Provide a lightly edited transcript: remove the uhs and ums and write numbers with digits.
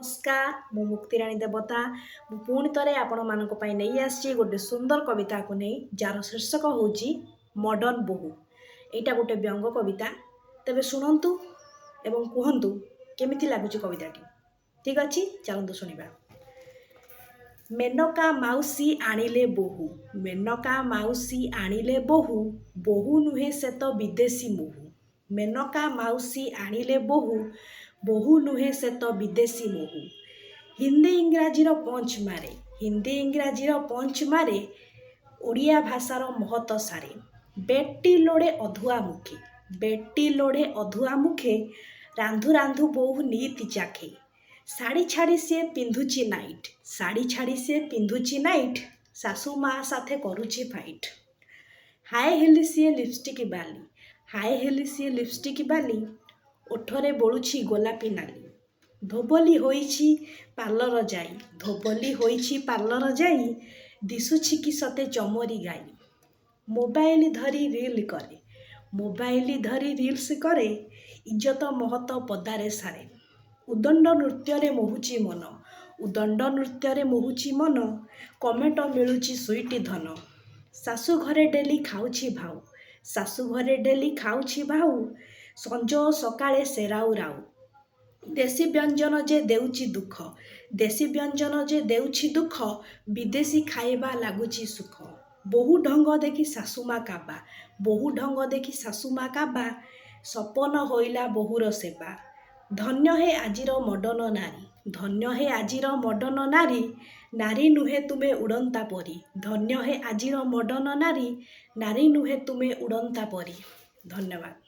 नमस्कार मु मुक्तिराणी देवता पुणी थे आपण मानक नहीं आसी गोटे सुंदर कविता को नहीं जार शीर्षक हूँ मॉडर्न बोहू। यहाँ गोटे व्यंग कविता तेरे शुणु एवं कहतु केमिति लगुच कविताटी। ठीक अच्छे चलतु शुणा। मेनका माउसी आनिले बोहू, मेनका माउसी आनिले बोहू, बोहू नुहे से तो विदेशी मोहू। मेनका माउसी आनिले बोहू, बोहू नुहे से तो विदेशी मोहू। हिंदी इंग्राजीर पंच मारे, हिंदी इंग्राजीर पंच मारे, ओडिया भाषार महत सारे। बेटी लोड़े अधुआ मुखे, बेटी लोड़े अधुआ मुखे, रांधु रांधु बोहू नीति चाखे। शाड़ी छाड़ी सी पिंधुची नाइट, शाड़ी छाड़ी सी पिंधुची नाइट, सासू माँ साथे करुची फाइट। हाय हेली सी लिपस्टिक बाली, हाय हेली सी लिपस्टिक बाली, ओठरे बोलुची गोलापी नाली। धोबली होईची पार्लर जाई, धोबली होईची पार्लर जाई, दिशुची कि सते चमरी गाई। मोबाइल धरी रील करे, मोबाइल धरी रील्स करे, इज्जत महत पदारे सारे। उदंड नृत्य मोहुची मन, उदंड नृत्य मोहुची मन, कमेंट मिलुची सुईटी धन। सासू घरे डेली खाऊची भाऊ, सासू घरे डेली खाऊची भाऊ, संज सकाळे सेराऊ राऊ। देशी व्यंजन जे देउची दुख, देशी व्यंजन जे देउची दुख, विदेशी खाइबा लागुची सुख। बहु ढंग देखी सासुमा काबा, बहु ढंग देखी सासुमा काबा, सपन होइला बहुर सेवा। धन्य हे आजिर मडर्न नारी, धन्य हे आजिर मडर्न नारी, नारी नुहे तुमे उड़ंता परी। धन्य हे आजिर मडर्न नारी, नारी नुहे तुमे उड़ंता परी। धन्यवाद।